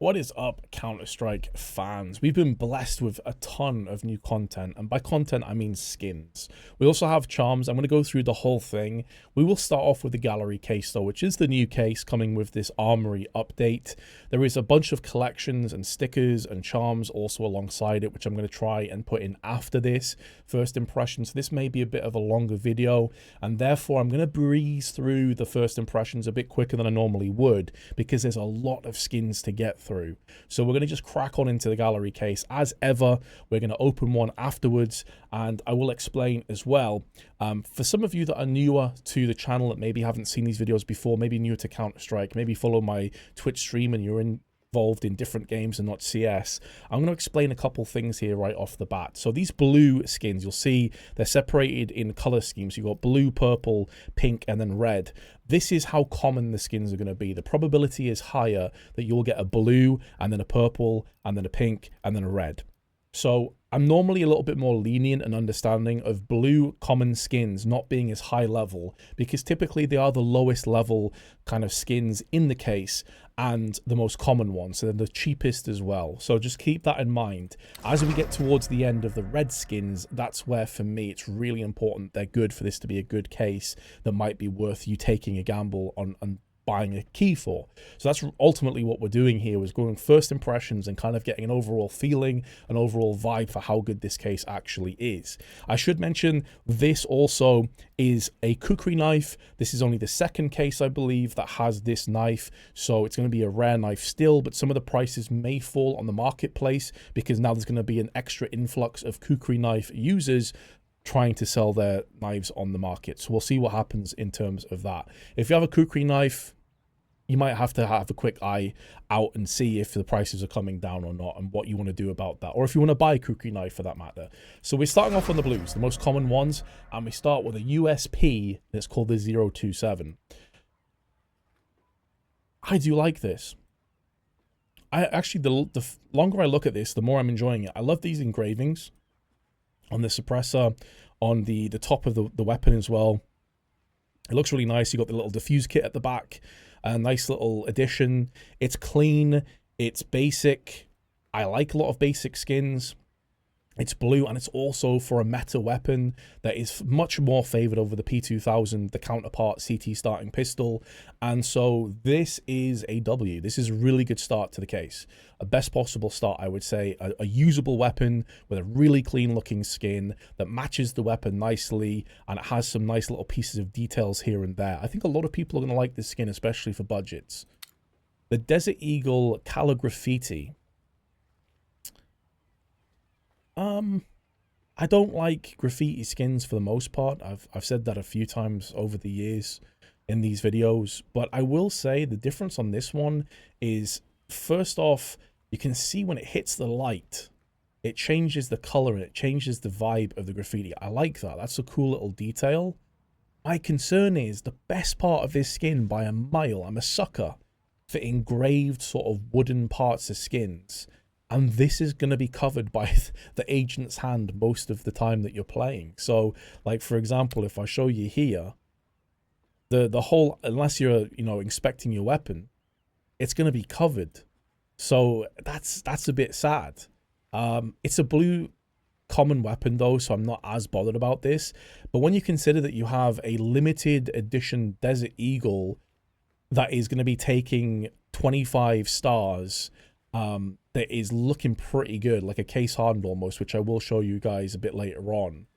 What is up, Counter-Strike fans? We've been blessed with a ton of new content, and by content I mean skins. We also have charms. I'm going to go through the whole thing. We will start off with the gallery case though, which is the new case coming with this Armory update. There is a bunch of collections and stickers and charms also alongside it, which I'm going to try and put in after this first impressions. This may be a bit of a longer video, and therefore I'm going to breeze through the first impressions a bit quicker than I normally would, because there's a lot of skins to get through. So we're going to just crack on into the gallery case. As ever, we're going to open one afterwards, and I will explain as well. For some of you that are newer to the channel, that maybe haven't seen these videos before, maybe newer to Counter-Strike, maybe follow my Twitch stream and you're involved in different games and not CS, I'm going to explain a couple things here right off the bat. So these blue skins, you'll see they're separated in color schemes. You've got blue, purple, pink, and then red. This is how common the skins are going to be. The probability is higher that you'll get a blue, and then a purple, and then a pink, and then a red. So I'm normally a little bit more lenient and understanding of blue common skins not being as high level, because typically they are the lowest level kind of skins in the case and the most common ones, and the cheapest as well. So just keep that in mind. As we get towards the end of the red skins, that's where for me it's really important they're good for this to be a good case that might be worth you taking a gamble on buying a key for. So that's ultimately what we're doing here, was going first impressions and kind of getting an overall feeling, an overall vibe for how good this case actually is. I should mention this also is a kukri knife. This is only the second case, I believe, that has this knife, so it's going to be a rare knife still, but some of the prices may fall on the marketplace because now there's going to be an extra influx of kukri knife users trying to sell their knives on the market. So we'll see what happens in terms of that. If you have a kukri knife, you might have to have a quick eye out and see if the prices are coming down or not, and what you want to do about that, or if you want to buy a kukri knife for that matter. So we're starting off on the blues, the most common ones, and we start with a USP that's called the 027. I do like this. I actually, the longer I look at this, the more I'm enjoying it. I love these engravings on the suppressor, on the top of the weapon as well. It looks really nice. You got the little diffuse kit at the back. A nice little addition. It's clean. It's basic. I like a lot of basic skins. It's blue, and it's also for a meta weapon that is much more favored over the P2000, the counterpart CT starting pistol. And so this is a W. This is a really good start to the case. A best possible start, I would say. A usable weapon with a really clean looking skin that matches the weapon nicely, and it has some nice little pieces of details here and there. I think a lot of people are going to like this skin, especially for budgets. The Desert Eagle Calligraffiti. I don't like graffiti skins for the most part. I've said that a few times over the years in these videos, but I will say the difference on this one is, first off, you can see when it hits the light, it changes the color, it changes the vibe of the graffiti. I like that. That's a cool little detail. My concern is the best part of this skin by a mile. I'm a sucker for engraved sort of wooden parts of skins. And this is going to be covered by the agent's hand most of the time that you're playing. So, like, for example, if I show you here, the whole, unless you're, you know, inspecting your weapon, it's going to be covered. So that's a bit sad. It's a blue common weapon though, so I'm not as bothered about this. But when you consider that you have a limited edition Desert Eagle that is going to be taking 25 stars, that is looking pretty good, like a case hardened almost, which I will show you guys a bit later on.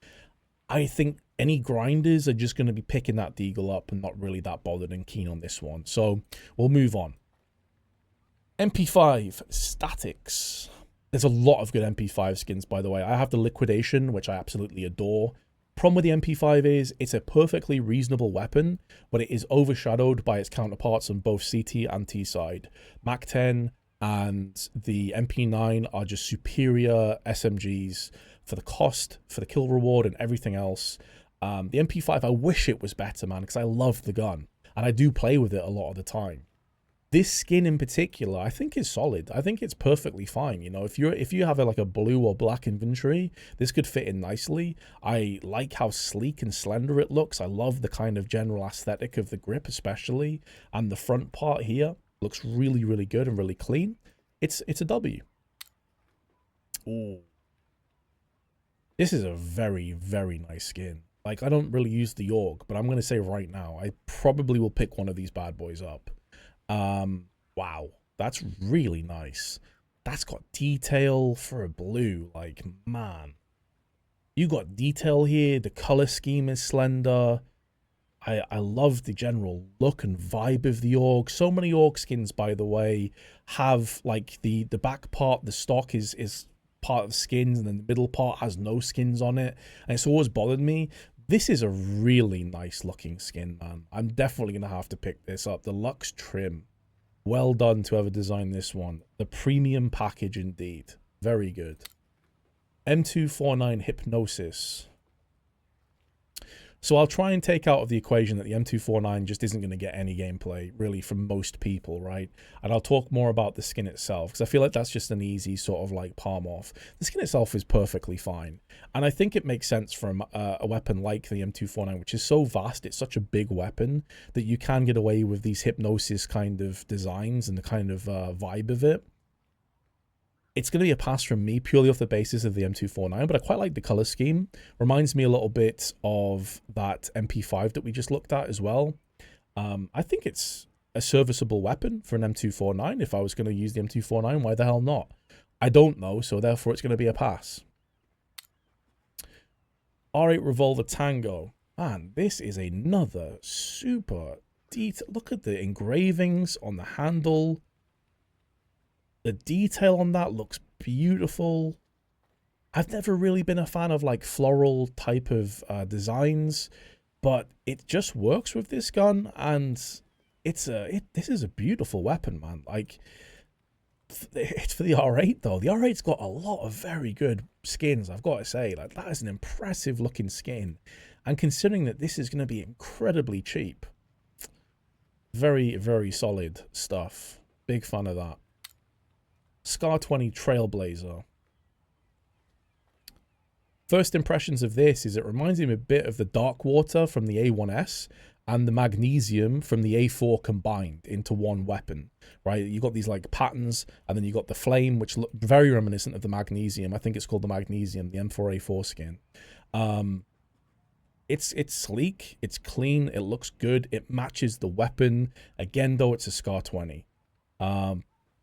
I think any grinders are just going to be picking that deagle up and not really that bothered and keen on this one. So we'll move on. MP5 statics. There's a lot of good MP5 skins, by the way. I have the liquidation, which I absolutely adore. Problem with the MP5 is it's a perfectly reasonable weapon, but it is overshadowed by its counterparts on both CT and T side. Mac 10 and the MP9 are just superior SMGs for the cost, for the kill reward, and everything else. The MP5, I wish it was better, man, because I love the gun, and I do play with it a lot of the time. This skin in particular, I think is solid. I think it's perfectly fine. You know, if you have like a blue or black inventory, this could fit in nicely. I like how sleek and slender it looks. I love the kind of general aesthetic of the grip, especially, and the front part here looks really, really good and really clean. It's a W. Ooh. This is a very, very nice skin. Like, I don't really use the Org, but I'm going to say right now, I probably will pick one of these bad boys up. Wow. That's really nice. That's got detail for a blue. Like, man. You got detail here. The color scheme is slender. I love the general look and vibe of the Org. So many Org skins, by the way, have like the back part, the stock is part of the skins, and then the middle part has no skins on it. And it's always bothered me. This is a really nice looking skin, man. I'm definitely going to have to pick this up. The Lux trim. Well done to whoever designed this one. The premium package indeed. Very good. M249 Hypnosis. So I'll try and take out of the equation that the M249 just isn't going to get any gameplay, really, from most people, right? And I'll talk more about the skin itself, because I feel like that's just an easy sort of like palm off. The skin itself is perfectly fine. And I think it makes sense from a weapon like the M249, which is so vast, it's such a big weapon, that you can get away with these hypnosis kind of designs and the kind of vibe of it. It's going to be a pass from me purely off the basis of the M249, but I quite like the color scheme. Reminds me a little bit of that MP5 that we just looked at as well. I think it's a serviceable weapon for an M249. If I was going to use the M249, why the hell not? I don't know, so therefore it's going to be a pass. R8 Revolver Tango. Man, this is another super detail. Look at the engravings on the handle. The detail on that looks beautiful. I've never really been a fan of like floral type of designs, but it just works with this gun, and this is a beautiful weapon, man. Like, it's for the R8 though. The R8's got a lot of very good skins, I've got to say. Like, that is an impressive looking skin, and considering that this is going to be incredibly cheap, very, very solid stuff. Big fan of that. Scar 20 Trailblazer. First impressions of this is it reminds me a bit of the Dark Water from the A1S and the Magnesium from the A4 combined into one weapon, right? You got these like patterns, and then you got the Flame, which look very reminiscent of the Magnesium. I think it's called the Magnesium, the M4A4 skin. It's sleek, it's clean, it looks good, it matches the weapon. Again, though, it's a Scar 20.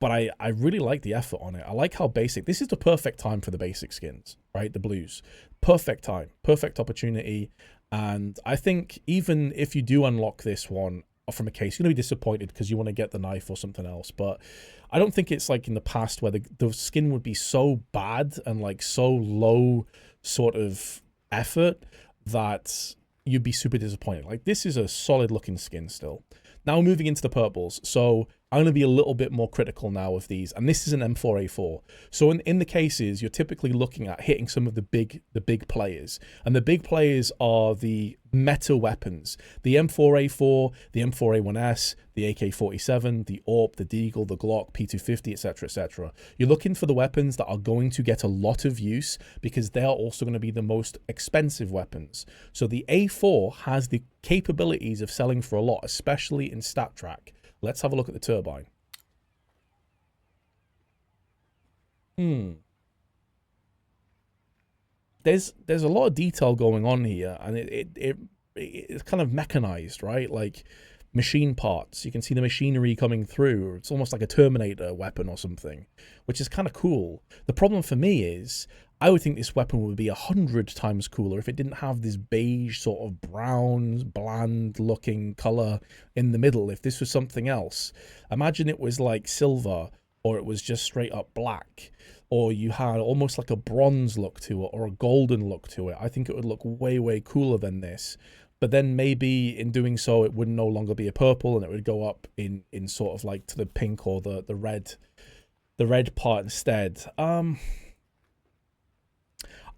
But I really like the effort on it. I like how basic. This is the perfect time for the basic skins, right? The blues. Perfect time. Perfect opportunity. And I think even if you do unlock this one from a case, you're going to be disappointed because you want to get the knife or something else. But I don't think it's like in the past where the skin would be so bad and like so low sort of effort that you'd be super disappointed. Like, this is a solid looking skin still. Now moving into the purples. So I'm going to be a little bit more critical now of these, and this is an M4A4. So in the cases, you're typically looking at hitting some of the big players, and the big players are the meta weapons: the M4A4, the M4A1S, the AK-47, the AWP, the Deagle, the Glock, P250, etc., etc. You're looking for the weapons that are going to get a lot of use because they are also going to be the most expensive weapons. So the A4 has the capabilities of selling for a lot, especially in StatTrack. Let's have a look at the turbine. There's a lot of detail going on here, and it's kind of mechanized, right? Like machine parts. You can see the machinery coming through. It's almost like a Terminator weapon or something, which is kind of cool. The problem for me is I would think this weapon would be 100 times cooler if it didn't have this beige sort of brown, bland looking color in the middle. If this was something else, imagine it was like silver, or it was just straight up black, or you had almost like a bronze look to it or a golden look to it. I think it would look way, way cooler than this. But then maybe in doing so, it would no longer be a purple, and it would go up in sort of like to the pink or the red part instead.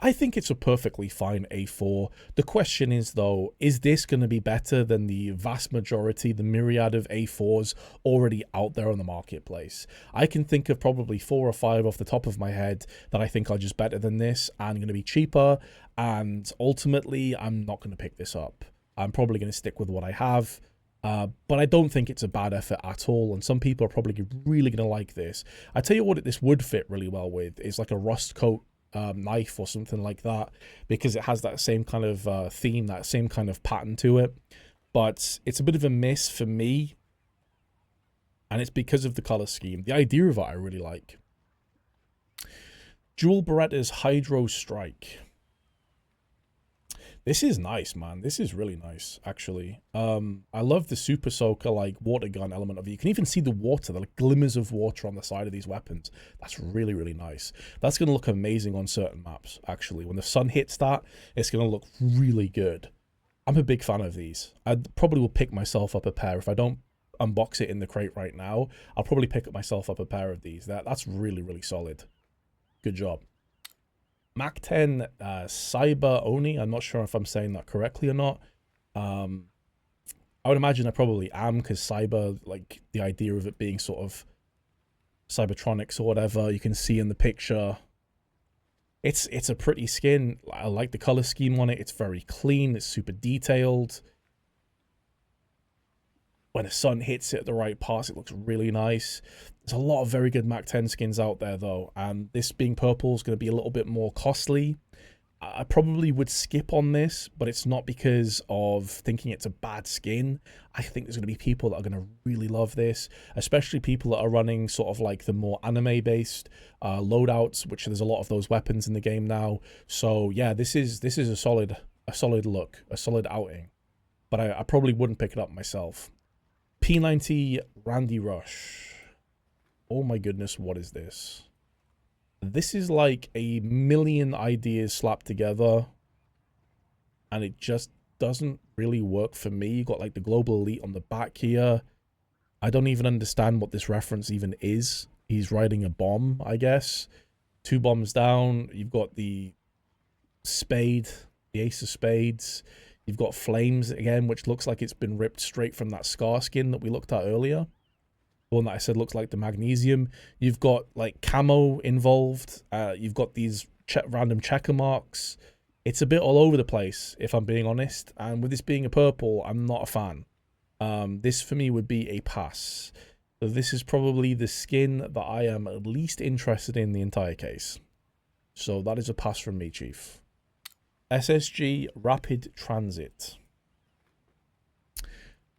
I think it's a perfectly fine A4. The question is, though, is this going to be better than the vast majority, the myriad of A4s already out there on the marketplace? I can think of probably 4 or 5 off the top of my head that I think are just better than this and going to be cheaper, and ultimately, I'm not going to pick this up. I'm probably going to stick with what I have. But I don't think it's a bad effort at all, and some people are probably really going to like this. I tell you what, this would fit really well with is like a rust coat knife or something like that, because it has that same kind of theme, that same kind of pattern to it. But it's a bit of a miss for me, and it's because of the color scheme. The idea of it I really like. Dual Beretta's Hydro Strike. This is nice, man. This is really nice, actually. I love the Super Soaker, like, water gun element of it. You can even see the water, the like, glimmers of water on the side of these weapons. That's really, really nice. That's going to look amazing on certain maps, actually. When the sun hits that, it's going to look really good. I'm a big fan of these. I probably will pick myself up a pair. If I don't unbox it in the crate right now, I'll probably pick up myself up a pair of these. That's really, really solid. Good job. Mac 10 Cyber Oni. I'm not sure if I'm saying that correctly or not. I would imagine I probably am, because cyber, like the idea of it being sort of cybertronics or whatever, you can see in the picture. It's a pretty skin. I like the color scheme on it. It's very clean. It's super detailed. When the sun hits it at the right parts, it looks really nice. There's a lot of very good Mac 10 skins out there, though, and this being purple is going to be a little bit more costly. I probably would skip on this, but it's not because of thinking it's a bad skin. I think there's going to be people that are going to really love this, especially people that are running sort of like the more anime-based loadouts, which there's a lot of those weapons in the game now. So yeah, this is a solid look, a solid outing, but I probably wouldn't pick it up myself. P90 Randy Rush. Oh my goodness, what is this? This is like a million ideas slapped together, and it just doesn't really work for me. You got like the Global Elite on the back here. I don't even understand what this reference even is. He's riding a bomb, I guess. 2 bombs down. You've got the spade, the ace of spades. You've got flames again, which looks like it's been ripped straight from that Scar skin that we looked at earlier. The one that I said looks like the magnesium. You've got like camo involved. You've got these random checker marks. It's a bit all over the place, if I'm being honest. And with this being a purple, I'm not a fan. This for me would be a pass. So this is probably the skin that I am least interested in the entire case. So that is a pass from me, Chief. SSG Rapid Transit.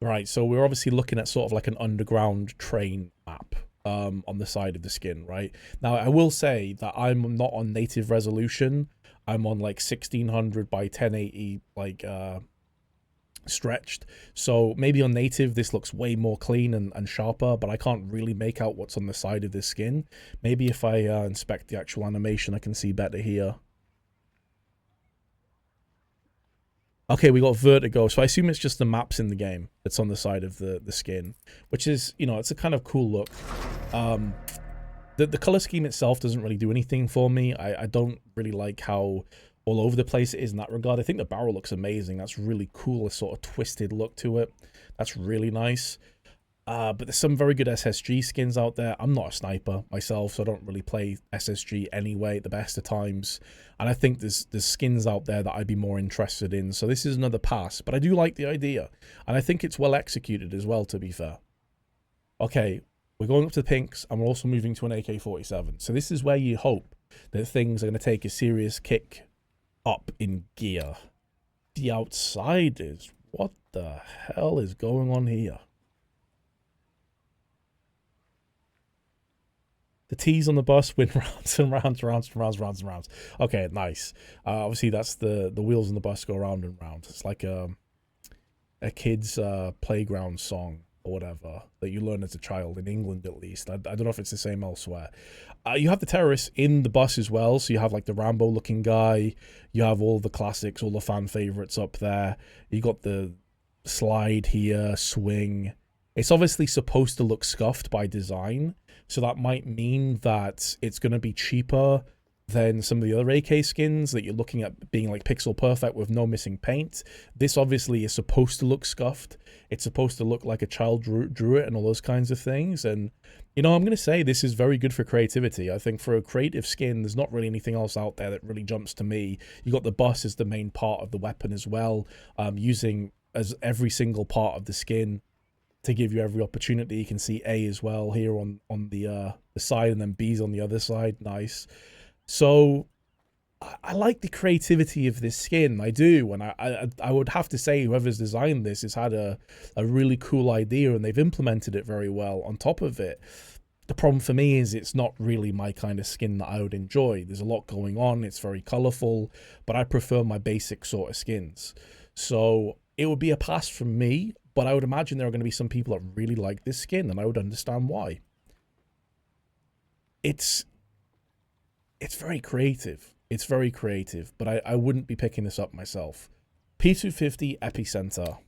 Right, so we're obviously looking at sort of like an underground train map on the side of the skin, right? Now, I will say that I'm not on native resolution. I'm on like 1600 by 1080, like stretched. So maybe on native, this looks way more clean and sharper, but I can't really make out what's on the side of the skin. Maybe if I inspect the actual animation, I can see better here. Okay, we got vertigo, so I assume it's just the maps in the game that's on the side of the skin, which is, you know, it's a kind of cool look. The color scheme itself doesn't really do anything for me. I don't really like how all over the place it is in that regard. I think the barrel looks amazing. That's really cool, a sort of twisted look to it. That's really nice. But there's some very good SSG skins out there. I'm not a sniper myself, so I don't really play SSG anyway at the best of times. And I think there's skins out there that I'd be more interested in. So this is another pass, but I do like the idea. And I think it's well executed as well, to be fair. Okay, we're going up to the pinks, and we're also moving to an AK-47. So this is where you hope that things are going to take a serious kick up in gear. The Outsiders. What the hell is going on here? The T's on the bus win rounds and rounds and rounds. Okay, nice. Obviously, that's the wheels on the bus go round and round. It's like a kid's playground song or whatever that you learn as a child, in England at least. I don't know if it's the same elsewhere. You have the terrorists in the bus as well. So you have like the Rambo-looking guy. You have all the classics, all the fan favorites up there. You got the slide here, swing. It's obviously supposed to look scuffed by design. So that might mean that it's going to be cheaper than some of the other AK skins that you're looking at being like pixel perfect with no missing paint. This obviously is supposed to look scuffed. It's supposed to look like a child drew it and all those kinds of things. And, you know, I'm going to say this is very good for creativity. I think for a creative skin, there's not really anything else out there that really jumps to me. You got the bus as the main part of the weapon as well, using as every single part of the skin to give you every opportunity. You can see A as well here on the side, and then B's on the other side. Nice. So I like the creativity of this skin. I do, and I would have to say whoever's designed this has had a really cool idea, and they've implemented it very well on top of it. The problem for me is it's not really my kind of skin that I would enjoy. There's a lot going on. It's very colorful, but I prefer my basic sort of skins. So it would be a pass from me, but I would imagine there are going to be some people that really like this skin, and I would understand why. It's very creative. It's very creative, but I wouldn't be picking this up myself. P250 Epicenter.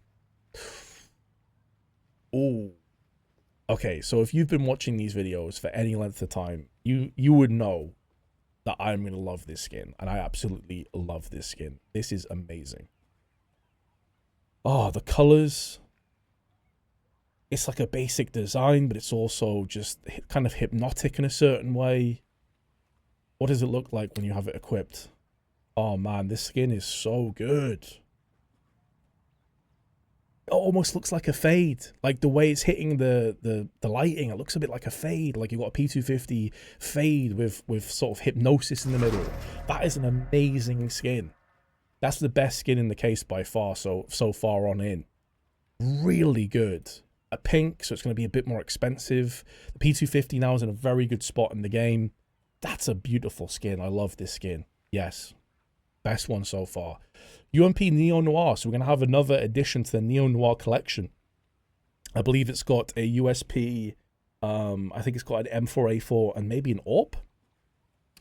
Oh. Okay, so if you've been watching these videos for any length of time, you would know that I'm going to love this skin, and I absolutely love this skin. This is amazing. Oh, the colors. It's like a basic design, but it's also just kind of hypnotic in a certain way. What does it look like when you have it equipped? Oh man, this skin is so good. It almost looks like a fade. Like the way it's hitting the lighting, it looks a bit like a fade. Like you've got a P250 fade with sort of hypnosis in the middle. That is an amazing skin. That's the best skin in the case by far, so far on in. Really good. A pink, so it's going to be a bit more expensive. The P250 now is in a very good spot in the game. That's a beautiful skin. I love this skin. Yes. Best one so far. UMP Neo Noir. So we're going to have another addition to the Neo Noir collection. I believe it's got a USP. I think it's got an M4A4 and maybe an AWP.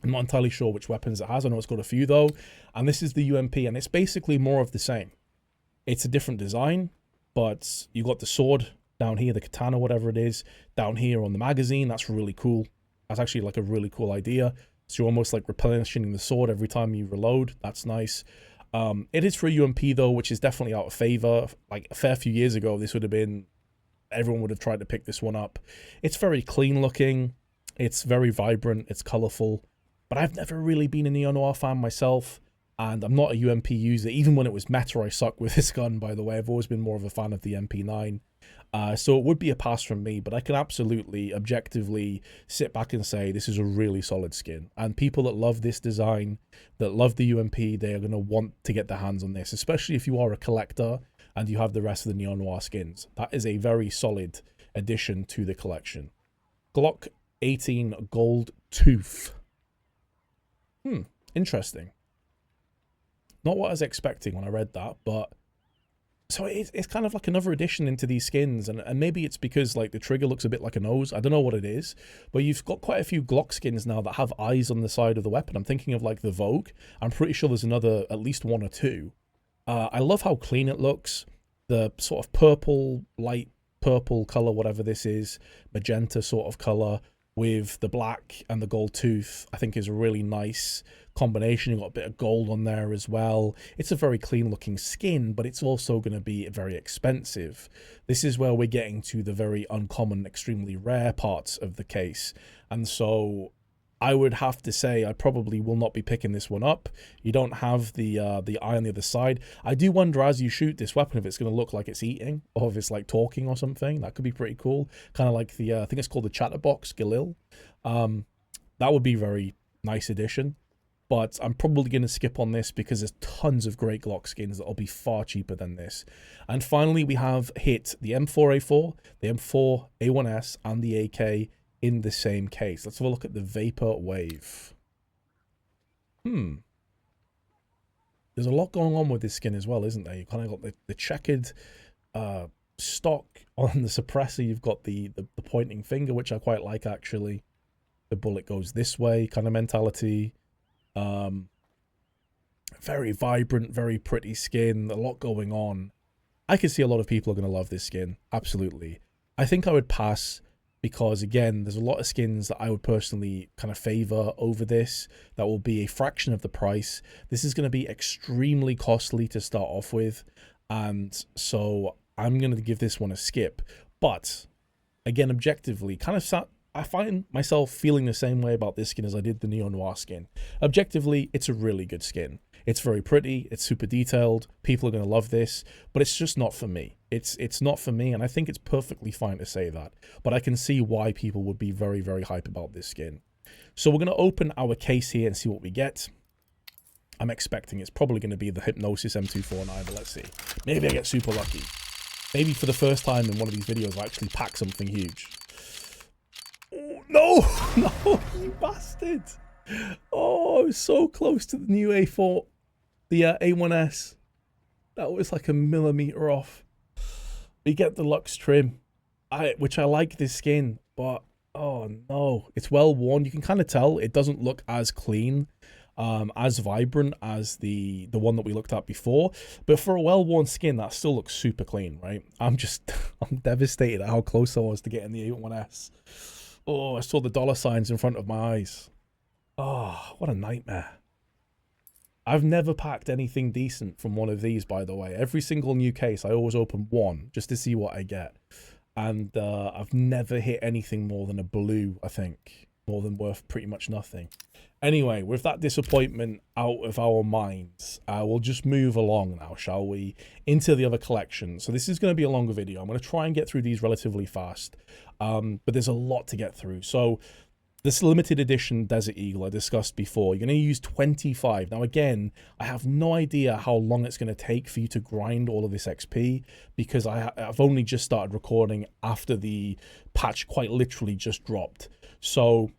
I'm not entirely sure which weapons it has. I know it's got a few though. And this is the UMP, and it's basically more of the same. It's a different design, but you got the sword down here, the katana, whatever it is, down here on the magazine. That's really cool. That's actually like a really cool idea. So you're almost like replenishing the sword every time you reload. That's nice. It is for a UMP though, which is definitely out of favor. Like a fair few years ago, this would have been, everyone would have tried to pick this one up. It's very clean looking. It's very vibrant. It's colorful. But I've never really been a Neo Noir fan myself. And I'm not a UMP user. Even when it was meta, I sucked with this gun, by the way. I've always been more of a fan of the MP9. So it would be a pass from me, but I can absolutely, objectively sit back and say this is a really solid skin. And people that love this design, that love the UMP, they are going to want to get their hands on this, especially if you are a collector and you have the rest of the Neo Noir skins. That is a very solid addition to the collection. Glock 18 Gold Tooth. Interesting. Not what I was expecting when I read that, but so it's kind of like another addition into these skins, and maybe it's because like the trigger looks a bit like a nose. I don't know what it is, but you've got quite a few Glock skins now that have eyes on the side of the weapon. I'm thinking of like the Vogue. I'm pretty sure there's another, at least one or two. I love how clean it looks. The sort of purple, light purple color, whatever this is, magenta sort of color with the black and the gold tooth, I think is a really nice combination. You've got a bit of gold on there as well. It's a very clean looking skin, but it's also going to be very expensive. This is where we're getting to the very uncommon, extremely rare parts of the case. And so I would have to say I probably will not be picking this one up. You don't have the eye on the other side. I do wonder as you shoot this weapon if it's going to look like it's eating or if it's like talking or something. That could be pretty cool. Kind of like the, I think it's called the Chatterbox Galil. That would be very nice addition. But I'm probably going to skip on this because there's tons of great Glock skins that will be far cheaper than this. And finally, we have hit the M4A4, the M4A1S, and the AK in the same case. Let's have a look at the Vapor Wave. There's a lot going on with this skin as well, isn't there? You kind of got the checkered stock on the suppressor. You've got the pointing finger, which I quite like, actually. The bullet goes this way kind of mentality. Very vibrant, very pretty skin, a lot going on. I can see a lot of people are going to love this skin, absolutely. I think I would pass because, again, there's a lot of skins that I would personally kind of favor over this that will be a fraction of the price. This is going to be extremely costly to start off with, and so I'm going to give this one a skip. But, again, objectively, I find myself feeling the same way about this skin as I did the Neo Noir skin. Objectively, it's a really good skin. It's very pretty. It's super detailed. People are going to love this, but it's just not for me. It's not for me, and I think it's perfectly fine to say that. But I can see why people would be very, very hype about this skin. So we're going to open our case here and see what we get. I'm expecting it's probably going to be the Hypnosis M249, but let's see. Maybe I get super lucky. Maybe for the first time in one of these videos, I actually pack something huge. Oh, no! No, you bastard! Oh, I was so close to the new A4, the A1S. That was like a millimeter off. We get the Luxe trim, which I like this skin, but oh no, it's well worn. You can kind of tell it doesn't look as clean, as vibrant as the one that we looked at before, but for a well-worn skin that still looks super clean, right? I'm devastated at how close I was to getting the A1S. Oh, I saw the dollar signs in front of my eyes. Oh, what a nightmare. I've never packed anything decent from one of these, by the way. Every single new case I always open one just to see what I get, and I've never hit anything more than a blue, I think, more than worth pretty much nothing. Anyway, with that disappointment out of our minds, we'll just move along now, shall we, into the other collection. So this is going to be a longer video. I'm going to try and get through these relatively fast, but there's a lot to get through. So this limited edition Desert Eagle I discussed before, you're going to use 25. Now again, I have no idea how long it's going to take for you to grind all of this XP, because I've only just started recording after the patch quite literally just dropped. So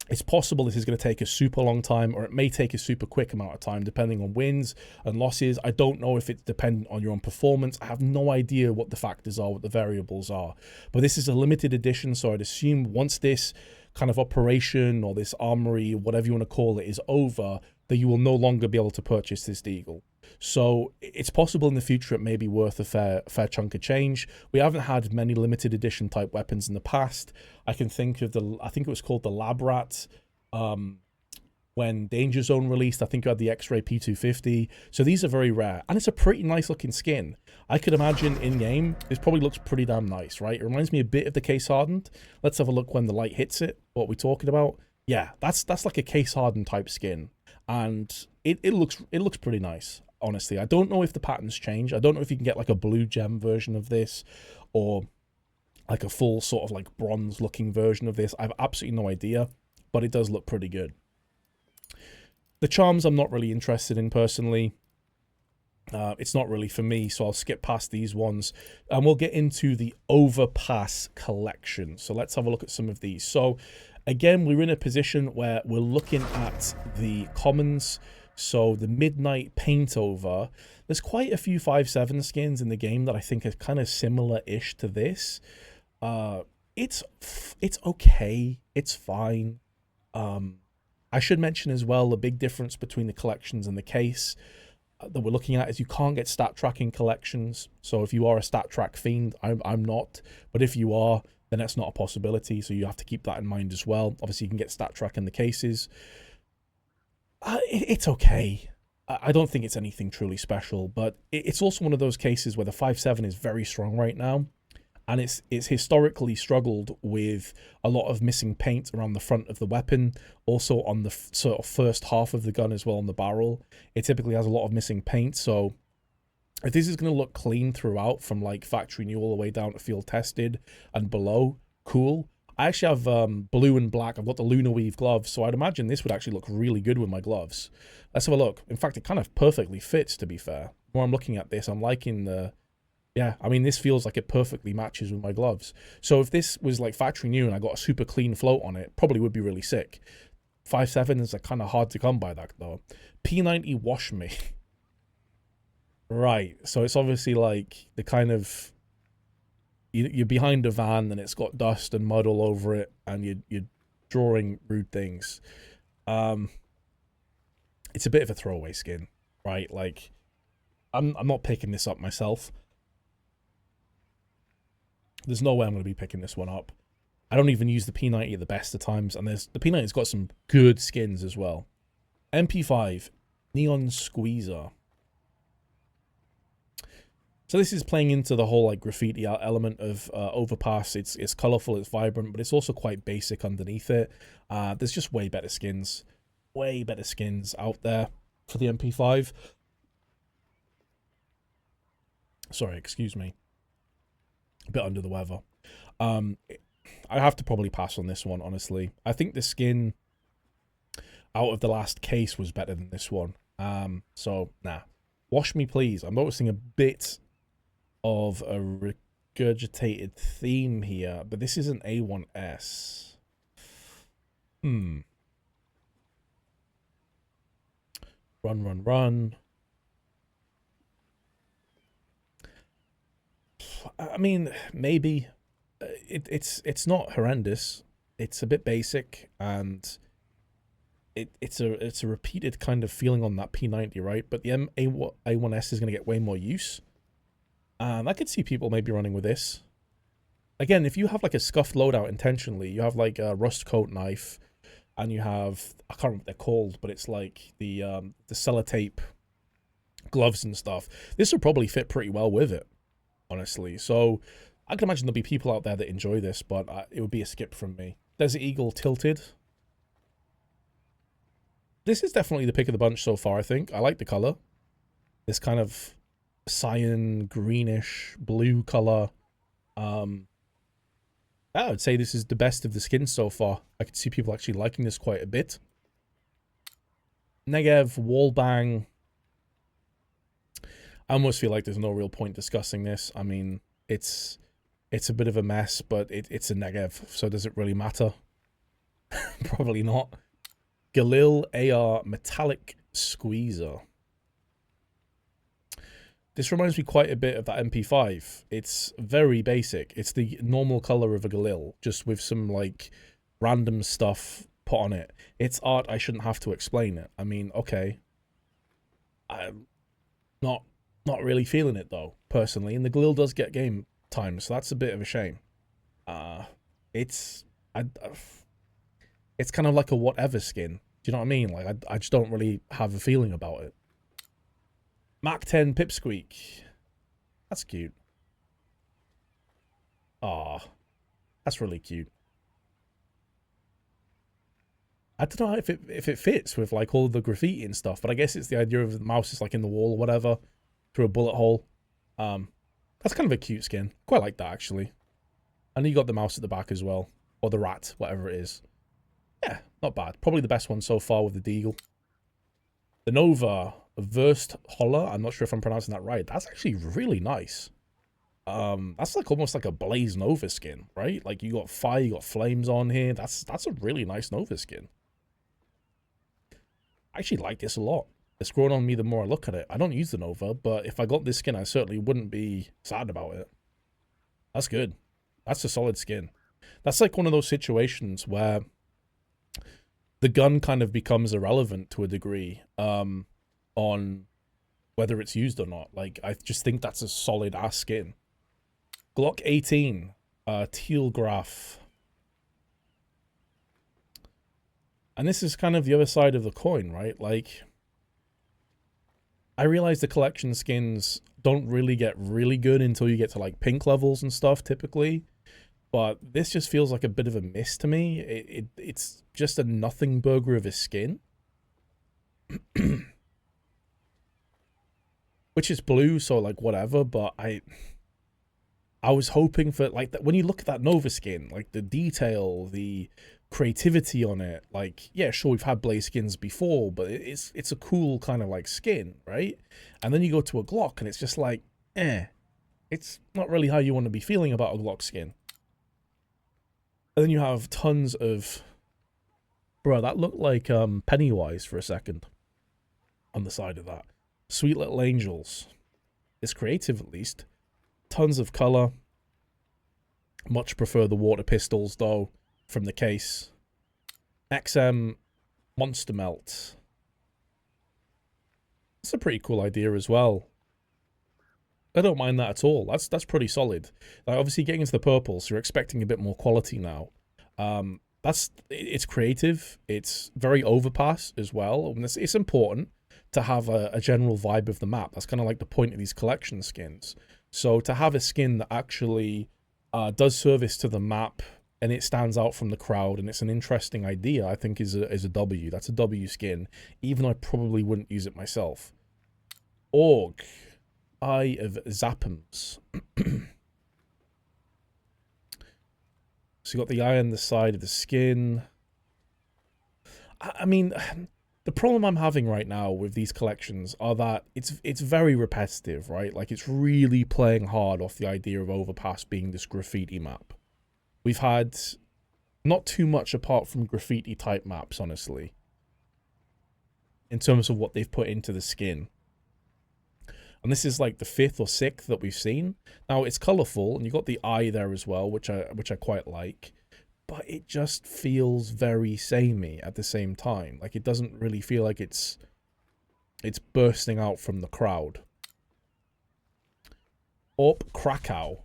it's possible this is going to take a super long time, or it may take a super quick amount of time, depending on wins and losses. I don't know if it's dependent on your own performance. I have no idea what the factors are, what the variables are. But this is a limited edition, so I'd assume once this kind of operation or this armory, whatever you want to call it, is over, that you will no longer be able to purchase this Deagle. So it's possible in the future it may be worth a fair chunk of change. We haven't had many limited edition type weapons in the past. I can think of I think it was called the Lab Rat, when Danger Zone released. I think you had the X-Ray P250. So these are very rare, and it's a pretty nice looking skin. I could imagine in game this probably looks pretty damn nice, right? It reminds me a bit of the Case Hardened. Let's have a look when the light hits it. What we're talking about? Yeah, that's like a Case Hardened type skin, and it looks pretty nice. Honestly, I don't know if the patterns change. I don't know if you can get like a blue gem version of this, or like a full sort of like bronze looking version of this. I have absolutely no idea, but it does look pretty good. The charms I'm not really interested in personally. It's not really for me, so I'll skip past these ones, and we'll get into the Overpass collection. So let's have a look at some of these. So again, we're in a position where we're looking at the commons. So the Midnight Paint Over, there's quite a few 5.7 skins in the game that I think are kind of similar-ish to this. It's okay. It's fine. I should mention as well, the big difference between the collections and the case that we're looking at is you can't get stat tracking collections. So if you are a stat track fiend, I'm not. But if you are, then that's not a possibility. So you have to keep that in mind as well. Obviously, you can get stat track in the cases. It's okay. I don't think it's anything truly special, but it's also one of those cases where the 5.7 is very strong right now, and it's historically struggled with a lot of missing paint around the front of the weapon, also on the sort of first half of the gun as well, on the barrel. It typically has a lot of missing paint, so if this is going to look clean throughout, from like factory new all the way down to field tested and below, cool. I actually have blue and black. I've got the Lunar Weave gloves, so I'd imagine this would actually look really good with my gloves. Let's have a look. In fact, it kind of perfectly fits, to be fair. When I'm looking at this, I'm liking the... Yeah, I mean, this feels like it perfectly matches with my gloves. So if this was like factory new and I got a super clean float on it, probably would be really sick. 5.7 is kind of hard to come by that, though. P90 Wash Me. Right, so it's obviously like the kind of... You're behind a van and it's got dust and mud all over it, and you're drawing rude things. It's a bit of a throwaway skin, right? Like, I'm not picking this up myself. There's no way I'm going to be picking this one up. I don't even use the P90 at the best of times, and the P90's got some good skins as well. MP5 Neon Squeezer. So this is playing into the whole like graffiti element of Overpass. It's colorful, it's vibrant, but it's also quite basic underneath it. There's just way better skins out there. for the MP5. Sorry, excuse me. A bit under the weather. I have to probably pass on this one, honestly. I think the skin out of the last case was better than this one. So, nah. Wash me, please. I'm noticing a bit of a regurgitated theme here, but this is an A1S. Run, run, run. I mean, maybe. It's not horrendous. It's a bit basic, and it's a repeated kind of feeling on that P90, right? But the A1S is going to get way more use. I could see people maybe running with this. Again, if you have like a scuffed loadout intentionally, you have like a rust coat knife, and you have, I can't remember what they're called, but it's like the sellotape gloves and stuff. This would probably fit pretty well with it, honestly. So I can imagine there'll be people out there that enjoy this, but it would be a skip from me. Desert Eagle Tilted. This is definitely the pick of the bunch so far, I think. I like the color. This kind of cyan, greenish, blue color. I would say this is the best of the skins so far. I can see people actually liking this quite a bit. Negev, Wallbang. I almost feel like there's no real point discussing this. I mean, it's a bit of a mess, but it's a Negev, so does it really matter? Probably not. Galil AR Metallic Squeezer. This reminds me quite a bit of that MP5. It's very basic. It's the normal color of a Galil, just with some like random stuff put on it. It's art. I shouldn't have to explain it. I mean, okay. I'm not really feeling it though, personally. And the Galil does get game time, so that's a bit of a shame. It's kind of like a whatever skin. Do you know what I mean? Like I just don't really have a feeling about it. Mach 10 Pipsqueak. That's cute. Aw, that's really cute. I don't know if it fits with like all the graffiti and stuff, but I guess it's the idea of the mouse is like in the wall or whatever through a bullet hole. That's kind of a cute skin. Quite like that actually. And you got the mouse at the back as well, or the rat, whatever it is. Yeah, not bad. Probably the best one so far with the Deagle. The Nova Verst Holler. I'm not sure if I'm pronouncing that right. That's actually really nice. That's like almost like a Blaze Nova skin, right? Like you got fire, you got flames on here. That's a really nice Nova skin. I actually like this a lot. It's growing on me the more I look at it. I don't use the Nova, but if I got this skin, I certainly wouldn't be sad about it. That's good. That's a solid skin. That's like one of those situations where the gun kind of becomes irrelevant to a degree on whether it's used or not. Like, I just think that's a solid ass skin. Glock 18, Teal Graph. And this is kind of the other side of the coin, right? Like, I realize the collection skins don't really get really good until you get to like pink levels and stuff typically. But this just feels like a bit of a miss to me. It's just a nothing burger of a skin. Which is blue, so like whatever, but I was hoping for like that when you look at that Nova skin, like the detail, the creativity on it, like yeah, sure we've had Blaze skins before, but it's a cool kind of like skin, right? And then you go to a Glock and it's just like, it's not really how you want to be feeling about a Glock skin. And then you have tons of, bro, that looked like Pennywise for a second on the side of that. Sweet Little Angels. It's creative at least. Tons of color. Much prefer the water pistols though from the case. XM Monster Melt. That's a pretty cool idea as well. I don't mind that at all. That's pretty solid. Like obviously getting into the purples, you're expecting a bit more quality now. It's creative. It's very Overpass as well. And it's important to have a general vibe of the map. That's kind of like the point of these collection skins. So to have a skin that actually does service to the map and it stands out from the crowd, and it's an interesting idea, I think is a W. That's a W skin, even though I probably wouldn't use it myself. Org. Eye of Zappums. So you got the eye on the side of the skin. I mean, the problem I'm having right now with these collections are that it's very repetitive, right? Like, it's really playing hard off the idea of Overpass being this graffiti map. We've had not too much apart from graffiti type maps, honestly, in terms of what they've put into the skin. And this is like the 5th or 6th that we've seen. Now, it's colourful, and you've got the eye there as well, which I quite like. But it just feels very samey at the same time. Like, it doesn't really feel like it's bursting out from the crowd. Krakow.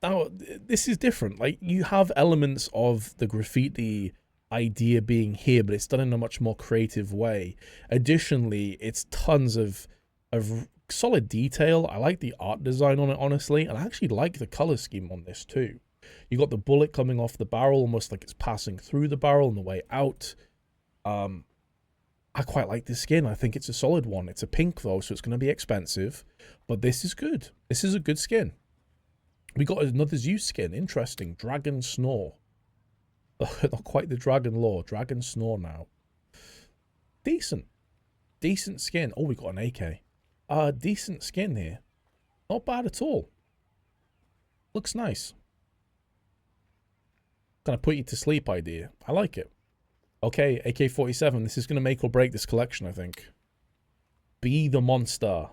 Now, this is different. Like, you have elements of the graffiti idea being here, but it's done in a much more creative way. Additionally, it's tons of solid detail. I like the art design on it, honestly, and I actually like the color scheme on this too. You got the bullet coming off the barrel, almost like it's passing through the barrel on the way out. I quite like this skin. I think it's a solid one. It's a pink though, so it's going to be expensive, but this is good. This is a good skin. We got another Zeus skin. Interesting. Dragon Snore. Not quite the Dragon Lore. Dragon Snore now. Decent. Decent skin. Oh, we got an AK. Decent skin here. Not bad at all. Looks nice. Gonna put you to sleep idea. I like it. Okay, AK-47. This is gonna make or break this collection, I think. Be the monster.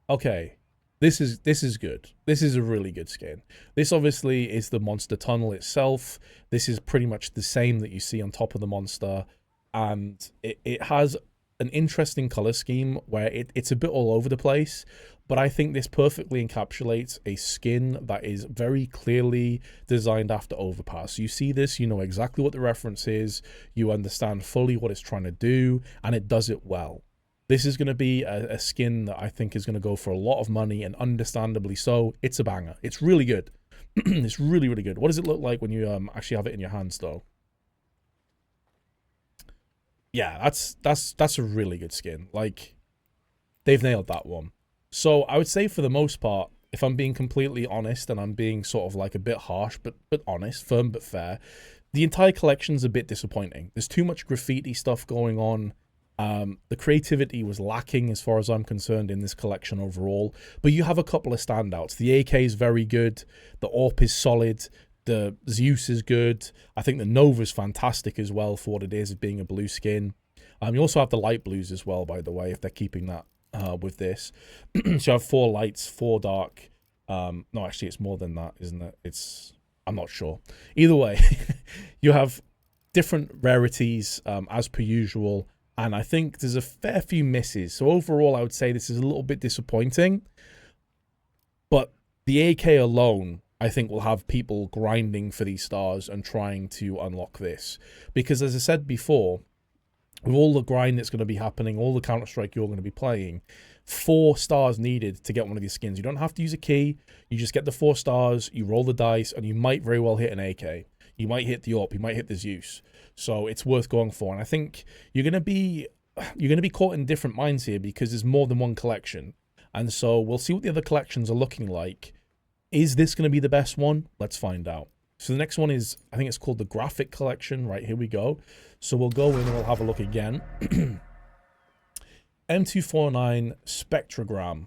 Okay. This is good. This is a really good skin. This obviously is the monster tunnel itself. This is pretty much the same that you see on top of the monster. And it has an interesting color scheme where it's a bit all over the place. But I think this perfectly encapsulates a skin that is very clearly designed after Overpass. You see this, you know exactly what the reference is. You understand fully what it's trying to do. And it does it well. This is going to be a skin that I think is going to go for a lot of money, and understandably so. It's a banger. It's really good. It's really, really good. What does it look like when you actually have it in your hands, though? Yeah, that's a really good skin. Like, they've nailed that one. So I would say for the most part, if I'm being completely honest, and I'm being sort of like a bit harsh, but honest, firm but fair, the entire collection's a bit disappointing. There's too much graffiti stuff going on. The creativity was lacking as far as I'm concerned in this collection overall, but you have a couple of standouts. The AK is very good, the AWP is solid, the Zeus is good, I think the Nova is fantastic as well for what it is, being a blue skin. You also have the light blues as well, by the way, if they're keeping that with this. So you have 4 lights, 4 dark. No, actually it's more than that, isn't it? I'm not sure. Either way, you have different rarities as per usual. And I think there's a fair few misses. So overall, I would say this is a little bit disappointing. But the AK alone, I think, will have people grinding for these stars and trying to unlock this. Because as I said before, with all the grind that's going to be happening, all the Counter-Strike you're going to be playing, 4 stars needed to get one of these skins. You don't have to use a key. You just get the 4 stars, you roll the dice, and you might very well hit an AK. You might hit the AWP, you might hit the Zeus. So it's worth going for. And I think you're gonna be caught in different minds here because there's more than one collection. And so we'll see what the other collections are looking like. Is this gonna be the best one? Let's find out. So the next one is, I think it's called the Graphic Collection. Right, here we go. So we'll go in and we'll have a look again. M249 Spectrogram.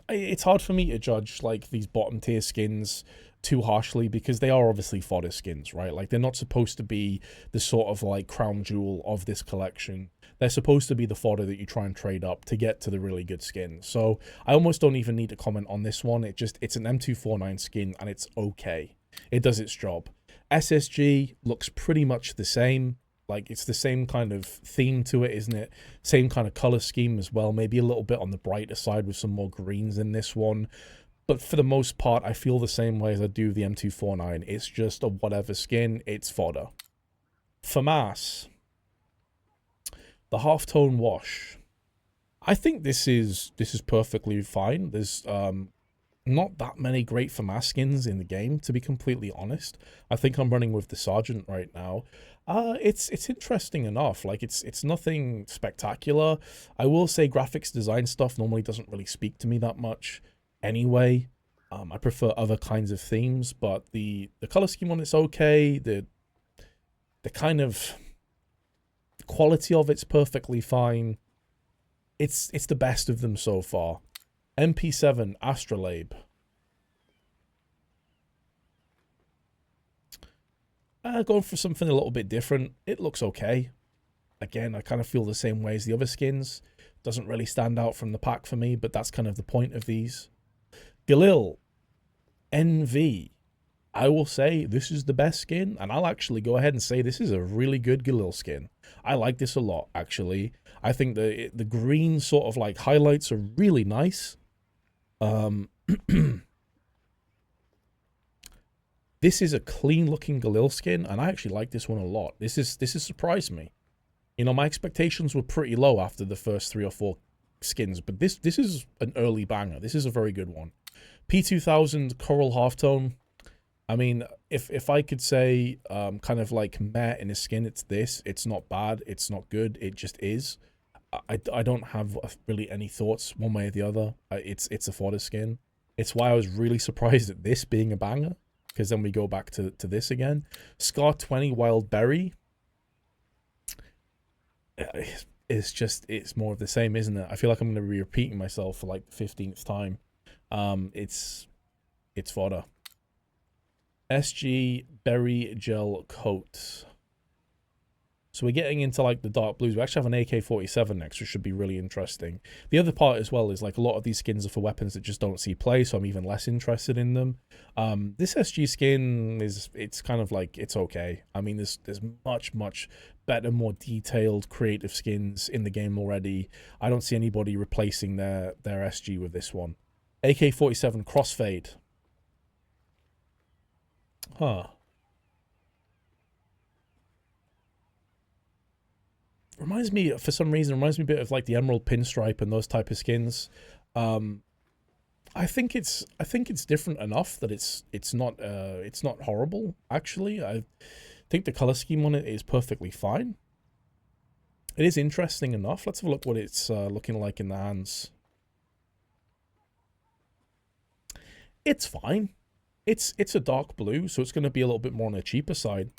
It's hard for me to judge like these bottom tier skins too harshly because they are obviously fodder skins, right? Like, they're not supposed to be the sort of like crown jewel of this collection. They're supposed to be the fodder that you try and trade up to get to the really good skins. So I almost don't even need to comment on this one. It's an M249 skin and it's okay. It does its job. SSG looks pretty much the same. Like, it's the same kind of theme to it, isn't it? Same kind of color scheme as well. Maybe a little bit on the brighter side with some more greens in this one. But for the most part, I feel the same way as I do the M249. It's just a whatever skin. It's fodder. FAMAS. The halftone wash. I think this is perfectly fine. There's not that many great FAMAS skins in the game, to be completely honest. I think I'm running with the Sergeant right now. It's interesting enough. Like it's nothing spectacular. I will say graphics design stuff normally doesn't really speak to me that much anyway. I prefer other kinds of themes, but the color scheme on it's okay. The kind of quality of it's perfectly fine. It's the best of them so far. MP7 Astrolabe. Going for something a little bit different. It looks okay. Again, I kind of feel the same way as the other skins. Doesn't really stand out from the pack for me, but that's kind of the point of these. Galil NV. I will say this is the best skin, and I'll actually go ahead and say this is a really good Galil skin. I like this a lot, actually. I think the green sort of like highlights are really nice. This is a clean looking Galil skin, and I actually like this one a lot. This has surprised me. You know, my expectations were pretty low after the first 3 or 4 skins, but this is an early banger. This is a very good one. P2000 Coral Halftone. I mean, if I could say kind of like meh in a skin, it's this. It's not bad. It's not good. It just is. I don't have really any thoughts one way or the other. It's a fodder skin. It's why I was really surprised at this being a banger, because then we go back to this again. Scar 20 Wild Berry. It's more of the same, isn't it? I feel like I'm going to be repeating myself for like the 15th time. It's fodder. SG Berry Gel Coat. So we're getting into like the dark blues. We actually have an AK-47 next, which should be really interesting. The other part as well is like a lot of these skins are for weapons that just don't see play, so I'm even less interested in them. This SG skin it's kind of like, it's okay. I mean, there's much better, more detailed, creative skins in the game already. I don't see anybody replacing their SG with this one. AK-47 Crossfade. Huh. Reminds me, for some reason, reminds me a bit of like the Emerald Pinstripe and those type of skins. I think it's different enough that it's not horrible. Actually, I think the color scheme on it is perfectly fine. It is interesting enough. Let's have a look what it's looking like in the hands. It's fine. It's a dark blue, so it's going to be a little bit more on the cheaper side.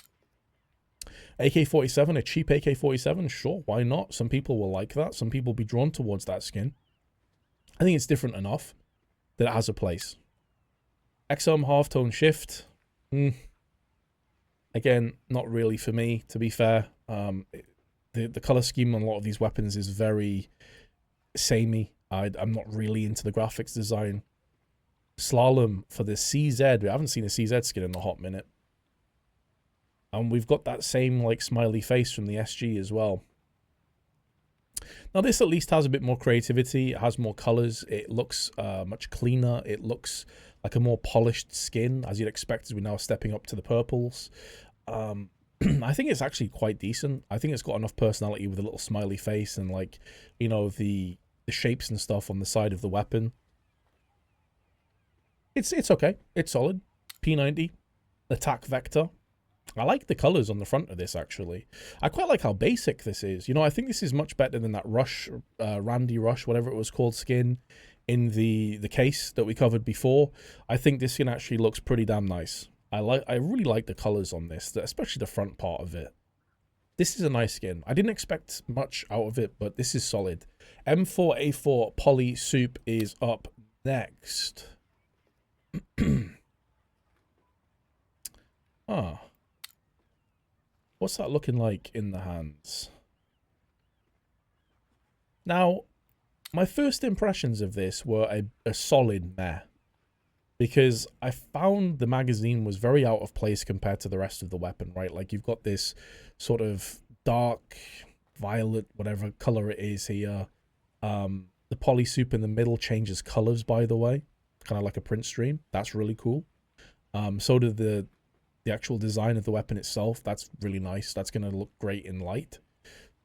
AK-47, a cheap AK-47, sure, why not? Some people will like that. Some people will be drawn towards that skin. I think it's different enough that it has a place. XM Halftone Shift. Again, not really for me, to be fair. The color scheme on a lot of these weapons is very samey. I'm not really into the graphics design. Slalom for the CZ. We haven't seen a CZ skin in a hot minute. And we've got that same like smiley face from the SG as well. Now this at least has a bit more creativity. It has more colors. It looks much cleaner. It looks like a more polished skin, as you'd expect, as we're now stepping up to the purples. I think it's actually quite decent. I think it's got enough personality with a little smiley face and like, you know, the shapes and stuff on the side of the weapon. It's okay. It's solid. P90 Attack Vector. I like the colors on the front of this, actually. I quite like how basic this is. You know, I think this is much better than that Rush, Randy Rush, whatever it was called, skin in the case that we covered before. I think this skin actually looks pretty damn nice. I really like the colors on this, especially the front part of it. This is a nice skin. I didn't expect much out of it, but this is solid. M4A4 Poly Soup is up next. Ah. What's that looking like in the hands? Now, my first impressions of this were a solid meh. Because I found the magazine was very out of place compared to the rest of the weapon, right? Like, you've got this sort of dark, violet, whatever color it is here. The poly soup in the middle changes colors, by the way. Kind of like a print stream. That's really cool. So did the actual design of the weapon itself. That's really nice. That's going to look great in light.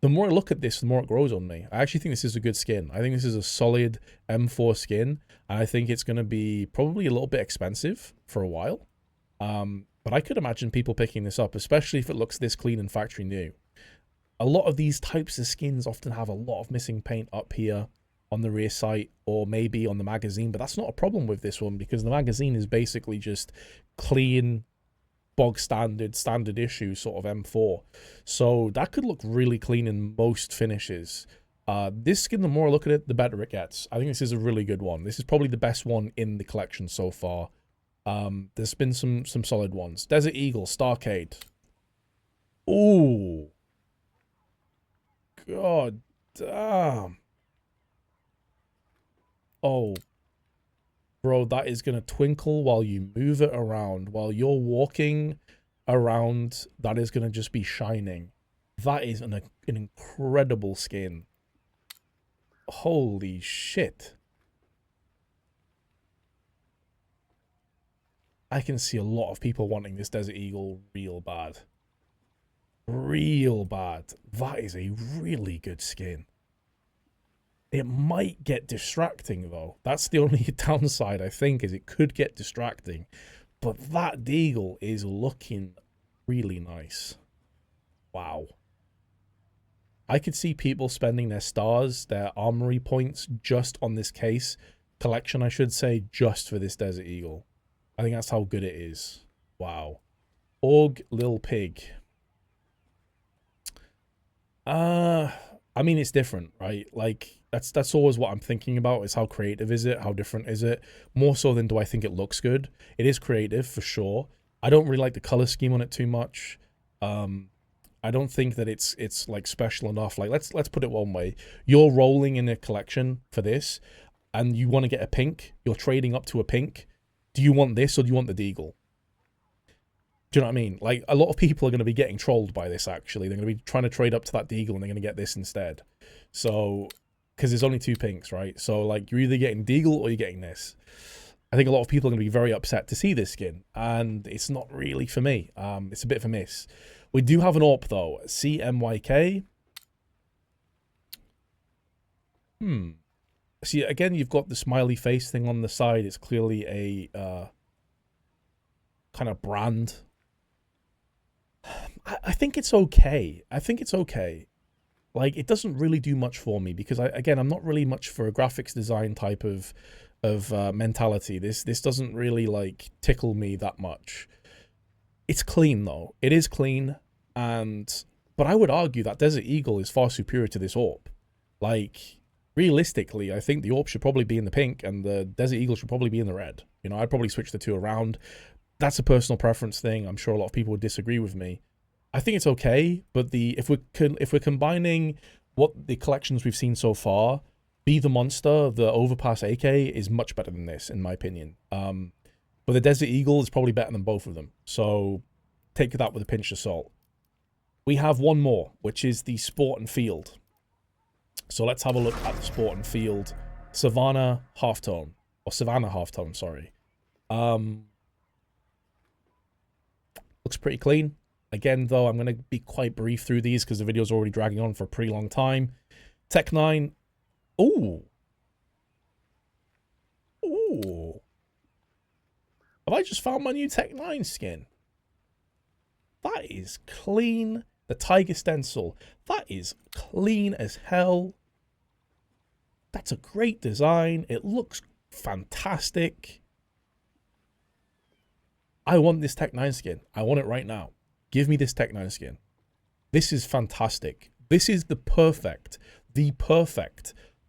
the more I look at this, the more it grows on me. I actually think this is a good skin. I think this is a solid M4 skin, and I think it's going to be probably a little bit expensive for a while. But I could imagine people picking this up, especially if it looks this clean and factory new. A lot of these types of skins often have a lot of missing paint up here on the rear sight or maybe on the magazine, but that's not a problem with this one because the magazine is basically just clean, bog standard issue sort of M4. So that could look really clean in most finishes. This skin, the more I look at it, the better it gets. I think this is a really good one. This is probably the best one in the collection so far. There's been some solid ones. Desert Eagle, Starcade. Ooh. God damn. Oh. Bro, that is going to twinkle while you move it around. While you're walking around, that is going to just be shining. That is an incredible skin. Holy shit. I can see a lot of people wanting this Desert Eagle real bad. Real bad. That is a really good skin. It might get distracting, though. That's the only downside, I think, is it could get distracting. But that Deagle is looking really nice. Wow. I could see people spending their stars, their armory points, just on this case. Collection, I should say, just for this Desert Eagle. I think that's how good it is. Wow. Org Lil Pig. I mean, it's different, right? Like, that's always what I'm thinking about, is how creative is it? How different is it? More so than do I think it looks good. It is creative, for sure. I don't really like the color scheme on it too much. I don't think that it's like special enough. Like, let's put it one way. You're rolling in a collection for this, and you want to get a pink. You're trading up to a pink. Do you want this or do you want the Deagle? Do you know what I mean? Like, a lot of people are going to be getting trolled by this, actually. They're going to be trying to trade up to that Deagle and they're going to get this instead. So, because there's only 2 pinks, right? So, like, you're either getting Deagle or you're getting this. I think a lot of people are going to be very upset to see this skin, and it's not really for me. It's a bit of a miss. We do have an AWP, though. CMYK. See, again, you've got the smiley face thing on the side. It's clearly a kind of brand. I think it's okay. I think it's okay. Like, it doesn't really do much for me because, again, I'm not really much for a graphics design type of mentality. This doesn't really, like, tickle me that much. It's clean, though. It is clean, but I would argue that Desert Eagle is far superior to this AWP. Like, realistically, I think the AWP should probably be in the pink and the Desert Eagle should probably be in the red. You know, I'd probably switch the two around. That's a personal preference thing. I'm sure a lot of people would disagree with me. I think it's okay, but if we're combining what the collections we've seen so far, Be the Monster, the Overpass AK is much better than this, in my opinion. But the Desert Eagle is probably better than both of them. So take that with a pinch of salt. We have one more, which is the Sport and Field. So let's have a look at the Sport and Field Savannah Halftone. Or Savannah Halftone, sorry. Looks pretty clean. Again, though, I'm going to be quite brief through these because the video's already dragging on for a pretty long time. Tech 9. Ooh. Ooh. Have I just found my new Tech 9 skin? That is clean. The Tiger Stencil. That is clean as hell. That's a great design. It looks fantastic. I want this Tech 9 skin. I want it right now. Give me this Tech 9 skin. This is fantastic. This is the perfect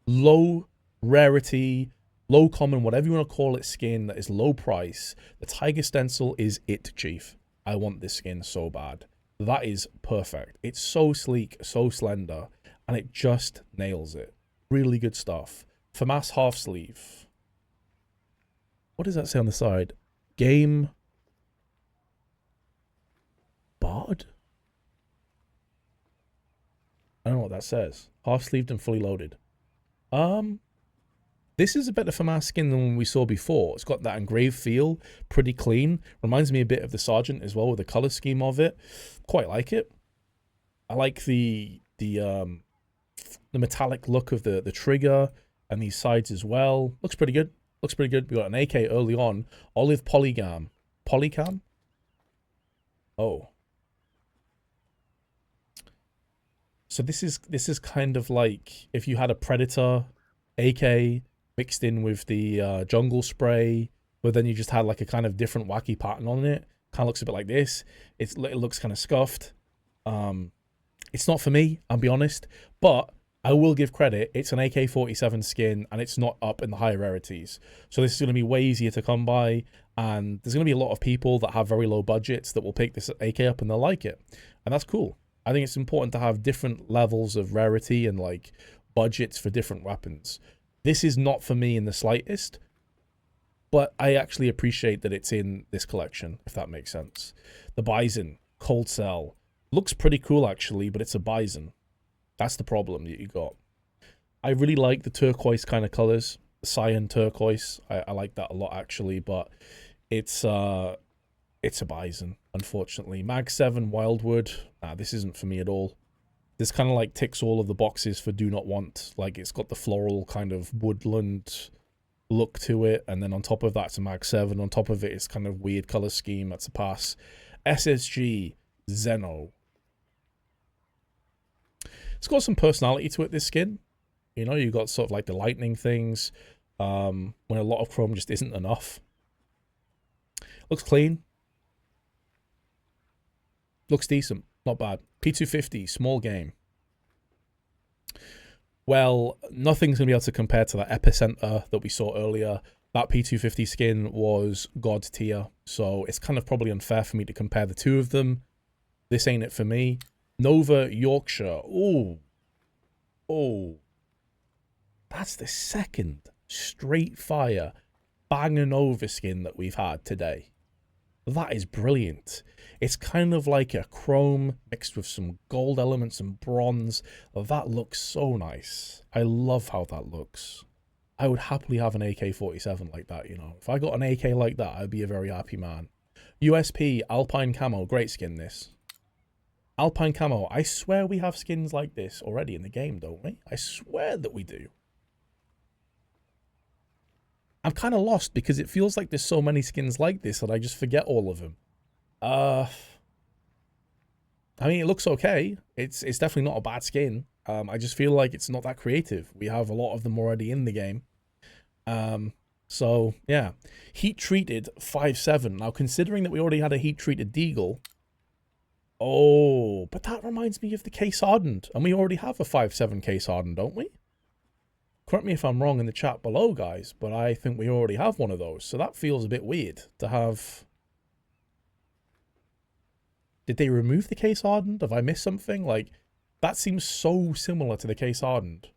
low rarity, low common, whatever you want to call it, skin that is low price. The Tiger Stencil is it, Chief. I want this skin so bad. That is perfect. It's so sleek, so slender, and it just nails it. Really good stuff. FAMAS half sleeve. What does that say on the side? Game Bard? I don't know what that says. Half sleeved and fully loaded. This is a better FAMAS skin than we saw before. It's got that engraved feel, pretty clean. Reminds me a bit of the Sergeant as well with the color scheme of it. Quite like it. I like the the metallic look of the trigger and these sides as well. Looks pretty good. Looks pretty good. We got an AK early on. Olive polygam. Polycam? Oh. So this is kind of like if you had a Predator AK mixed in with the jungle spray, but then you just had like a kind of different wacky pattern on it. Kind of looks a bit like this. It looks kind of scuffed. It's not for me, I'll be honest, but I will give credit. It's an AK-47 skin, and it's not up in the higher rarities. So this is going to be way easier to come by, and there's going to be a lot of people that have very low budgets that will pick this AK up and they'll like it. And that's cool. I think it's important to have different levels of rarity and like budgets for different weapons. This is not for me in the slightest, but I actually appreciate that it's in this collection, if that makes sense. The Bison, Cold Cell. Looks pretty cool, actually, but it's a Bison. That's the problem that you got. I really like the turquoise kind of colors. Cyan turquoise. I like that a lot, actually, but it's a Bison, unfortunately. Mag 7 Wildwood. Nah, this isn't for me at all. This kind of like ticks all of the boxes for do not want. Like, it's got the floral kind of woodland look to it, and then on top of that, it's a Mag 7. On top of it, it's kind of weird color scheme. That's a pass. SSG Zeno. It's got some personality to it, this skin. You know, you got sort of like the lightning things, when a lot of chrome just isn't enough. Looks clean. Looks decent. Not bad. P250, small game. Well, nothing's going to be able to compare to that Epicenter that we saw earlier. That P250 skin was God tier, so it's kind of probably unfair for me to compare the two of them. This ain't it for me. Nova Yorkshire. Oh. Oh. That's the second straight fire banging over skin that we've had today. That is brilliant. It's kind of like a chrome mixed with some gold elements and bronze. That looks so nice. I love how that looks. I would happily have an AK-47 like that, you know. If I got an AK like that, I'd be a very happy man. USP, Alpine Camo, great skin this. Alpine Camo, I swear we have skins like this already in the game, don't we? I swear that we do. I'm kind of lost because it feels like there's so many skins like this that I just forget all of them. I mean, it looks okay. It's definitely not a bad skin. I just feel like it's not that creative. We have a lot of them already in the game. So, yeah. Heat-treated 5.7. Now, considering that we already had a heat-treated Deagle... Oh, but that reminds me of the case hardened. And we already have a 5.7 case hardened, don't we? Correct me if I'm wrong in the chat below, guys, but I think we already have one of those. So that feels a bit weird to have... Did they remove the case hardened? Have I missed something? Like, that seems so similar to the case hardened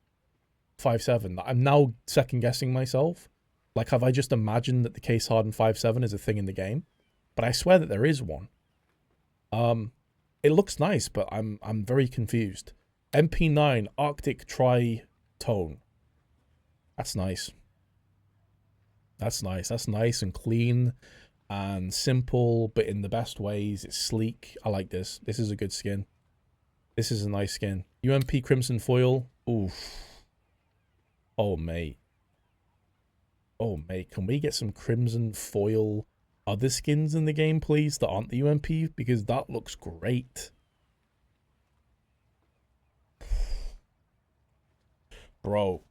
5.7 that I'm now second guessing myself. Like, have I just imagined that the case hardened 5.7 is a thing in the game? But I swear that there is one. It looks nice, but I'm very confused. MP9 Arctic Tri-Tone. That's nice. That's nice. That's nice and clean and simple, but in the best ways. It's sleek. I like this. This is a good skin. This is a nice skin. UMP Crimson Foil. Oof. Oh, mate. Oh, mate. Can we get some Crimson Foil other skins in the game, please, that aren't the UMP? Because that looks great. Bro.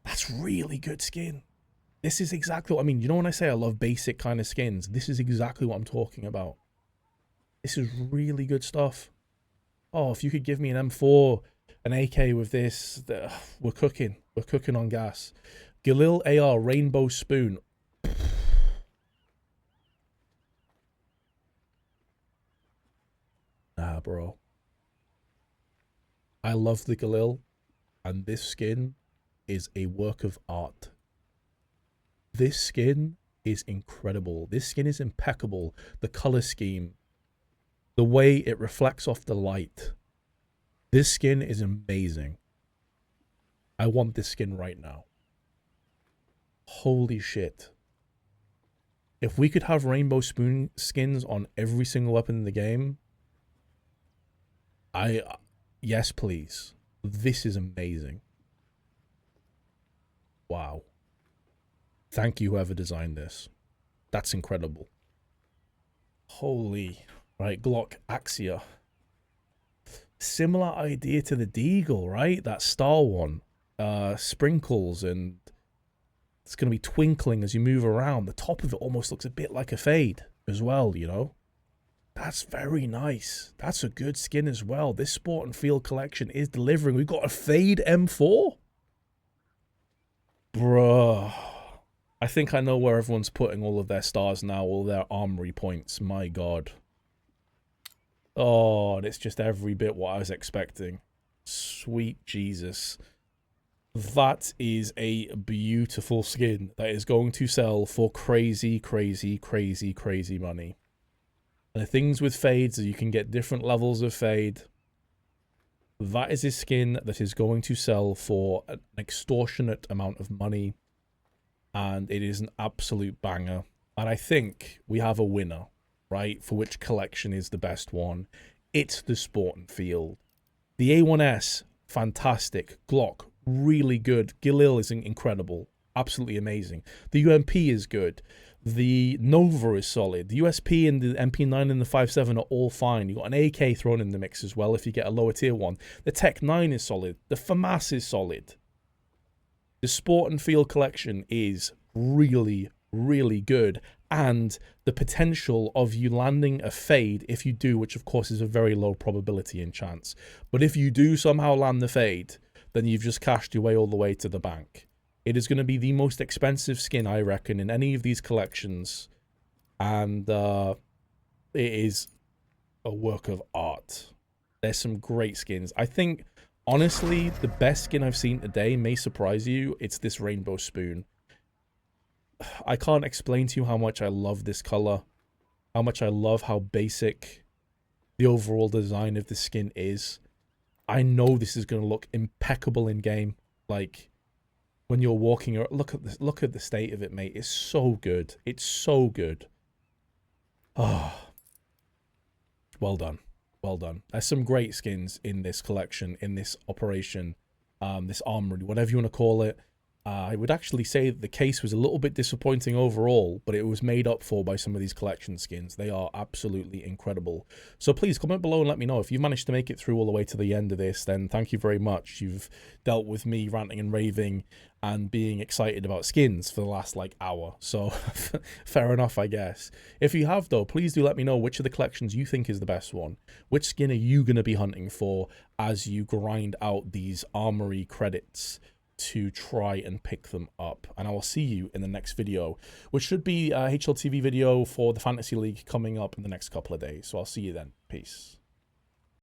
That's really good skin. This is exactly what I mean. You know when I say I love basic kind of skins? This is exactly what I'm talking about. This is really good stuff. Oh, if you could give me an M4, an AK with this, we're cooking. We're cooking on gas. Galil AR Rainbow Spoon. Nah, bro. I love the Galil, and this skin is a work of art. This skin is incredible. This skin is impeccable. The color scheme, the way it reflects off the light. This skin is amazing. I want this skin right now. Holy shit. If we could have rainbow spoon skins on every single weapon in the game, Yes, please. This is amazing. Wow. Thank you, whoever designed this. That's incredible. Holy. Right, Glock Axia. Similar idea to the Deagle, right? That star one. Sprinkles, and it's going to be twinkling as you move around. The top of it almost looks a bit like a fade as well, you know? That's very nice. That's a good skin as well. This Sport and Field collection is delivering. We've got a fade M4. Bruh. I think I know where everyone's putting all of their stars now, all their armory points. My God. Oh, and it's just every bit what I was expecting. Sweet Jesus. That is a beautiful skin that is going to sell for crazy, crazy, crazy, crazy money. And the things with fades is you can get different levels of fade. That is a skin that is going to sell for an extortionate amount of money. And it is an absolute banger. And I think we have a winner, right? For which collection is the best one. It's the Sport and Field. The A1S, fantastic. Glock, really good. Galil is incredible. Absolutely amazing. The UMP is good. The Nova is solid. The USP and the MP9 and the 5.7 are all fine. You got an AK thrown in the mix as well if you get a lower tier one. The Tech 9 is solid. The FAMAS is solid. The Sport and Field collection is really, really good. And the potential of you landing a fade, if you do, which of course is a very low probability and chance. But if you do somehow land the fade, then you've just cashed your way all the way to the bank. It is going to be the most expensive skin, I reckon, in any of these collections. And it is a work of art. There's some great skins. I think, honestly, the best skin I've seen today may surprise you. It's this Rainbow Spoon. I can't explain to you how much I love this color. How much I love how basic the overall design of the skin is. I know this is going to look impeccable in game. Like, when you're walking, look at this, look at the state of it, mate. It's so good. It's so good. Oh, well done. Well done. There's some great skins in this collection, in this operation, this armory, whatever you want to call it. I would actually say that the case was a little bit disappointing overall, but it was made up for by some of these collection skins. They are absolutely incredible. So please comment below and let me know. If you've managed to make it through all the way to the end of this, then thank you very much. You've dealt with me ranting and raving and being excited about skins for the last like hour. So fair enough, I guess. If you have though, please do let me know which of the collections you think is the best one. Which skin are you going to be hunting for as you grind out these armory credits to try and pick them up? And I will see you in the next video, which should be a HLTV video for the Fantasy League coming up in the next couple of days. So I'll see you then. Peace.